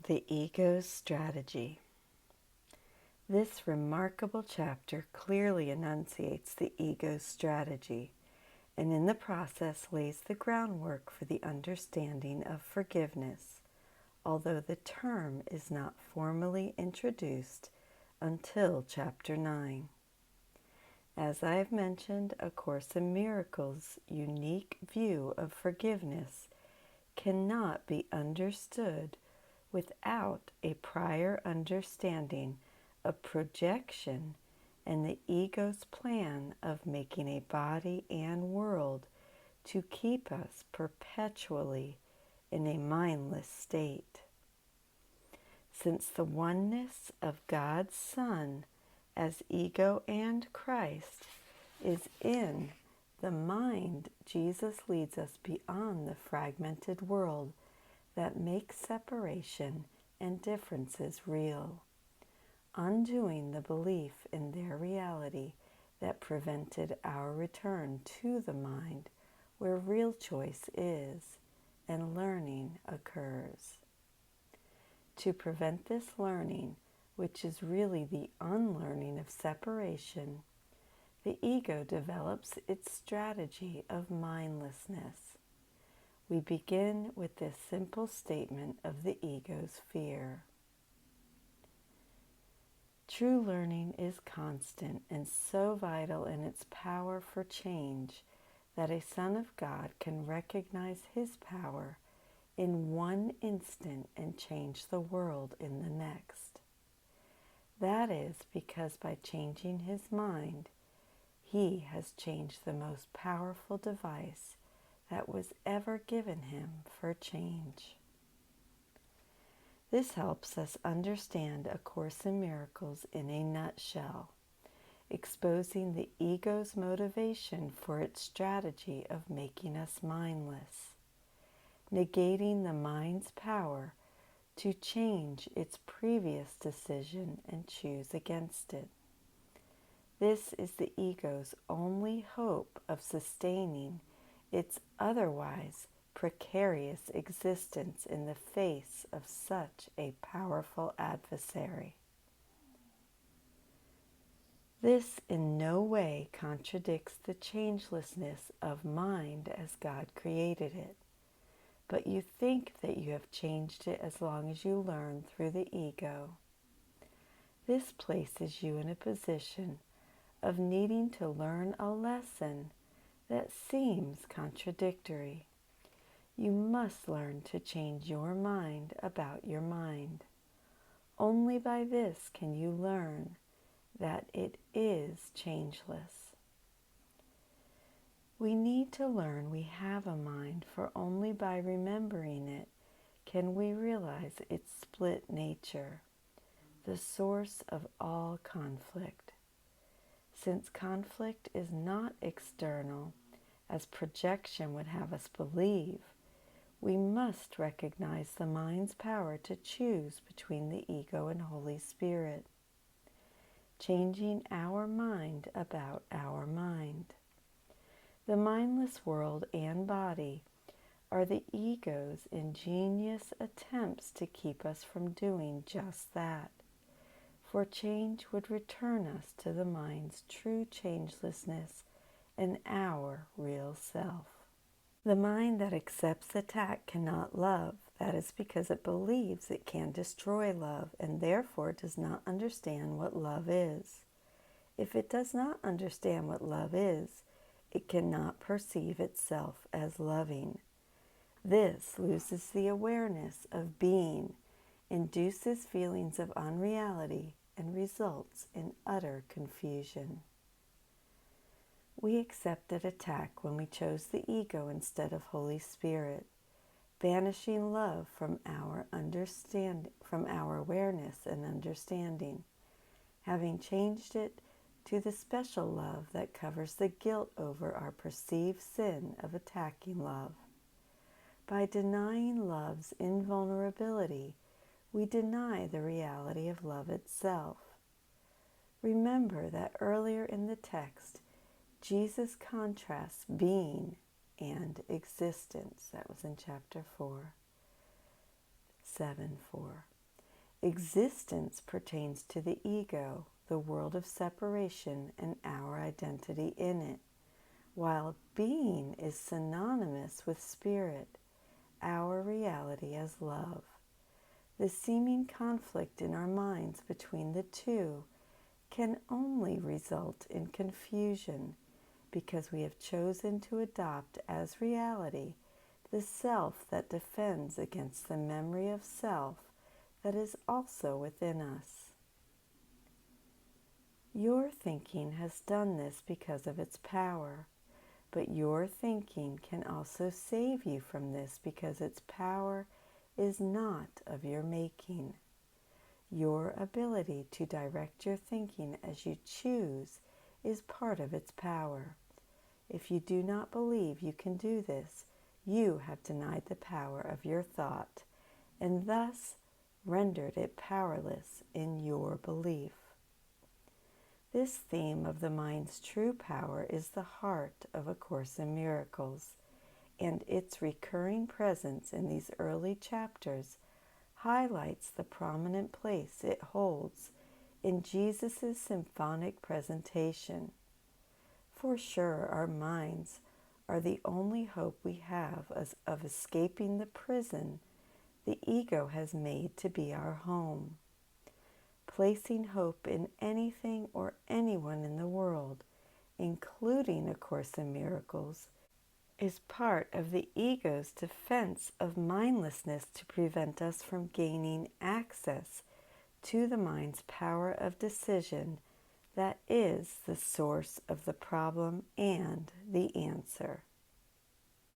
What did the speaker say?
The Ego's Strategy. This remarkable chapter clearly enunciates the ego's strategy, and in the process lays the groundwork for the understanding of forgiveness, although the term is not formally introduced until chapter 9. As I have mentioned, A Course in Miracles' unique view of forgiveness cannot be understood without a prior understanding of projection and the ego's plan of making a body and world to keep us perpetually in a mindless state. Since the oneness of God's Son as ego and Christ is in the mind, Jesus leads us beyond the fragmented world that makes separation and differences real, undoing the belief in their reality that prevented our return to the mind where real choice is and learning occurs. To prevent this learning, which is really the unlearning of separation, the ego develops its strategy of mindlessness. We begin with this simple statement of the ego's fear. True learning is constant and so vital in its power for change that a Son of God can recognize his power in one instant and change the world in the next. That is because by changing his mind, he has changed the most powerful device that was ever given him for change. This helps us understand A Course in Miracles in a nutshell, exposing the ego's motivation for its strategy of making us mindless, negating the mind's power to change its previous decision and choose against it. This is the ego's only hope of sustaining its otherwise precarious existence in the face of such a powerful adversary. This in no way contradicts the changelessness of mind as God created it, but you think that you have changed it as long as you learn through the ego. This places you in a position of needing to learn a lesson that seems contradictory. You must learn to change your mind about your mind. Only by this can you learn that it is changeless. We need to learn we have a mind, for only by remembering it can we realize its split nature, the source of all conflict. Since conflict is not external, as projection would have us believe, we must recognize the mind's power to choose between the ego and Holy Spirit, changing our mind about our mind. The mindless world and body are the ego's ingenious attempts to keep us from doing just that, for change would return us to the mind's true changelessness and our real self. The mind that accepts attack cannot love. That is because it believes it can destroy love and therefore does not understand what love is. If it does not understand what love is, it cannot perceive itself as loving. This loses the awareness of being, induces feelings of unreality, and results in utter confusion. We accepted attack when we chose the ego instead of Holy Spirit, banishing love from our awareness and understanding, having changed it to the special love that covers the guilt over our perceived sin of attacking love. By denying love's invulnerability, we deny the reality of love itself. Remember that earlier in the text, Jesus contrasts being and existence. That was in chapter 4, 7:4. Existence pertains to the ego, the world of separation, and our identity in it, while being is synonymous with spirit, our reality as love. The seeming conflict in our minds between the two can only result in confusion because we have chosen to adopt as reality the self that defends against the memory of self that is also within us. Your thinking has done this because of its power, but your thinking can also save you from this because its power is not of your making. Your ability to direct your thinking as you choose is part of its power. If you do not believe you can do this, you have denied the power of your thought, and thus rendered it powerless in your belief. This theme of the mind's true power is the heart of A Course in Miracles, and its recurring presence in these early chapters highlights the prominent place it holds in Jesus' symphonic presentation. For sure, our minds are the only hope we have of escaping the prison the ego has made to be our home. Placing hope in anything or anyone in the world, including A Course in Miracles, is part of the ego's defense of mindlessness to prevent us from gaining access to the mind's power of decision that is the source of the problem and the answer.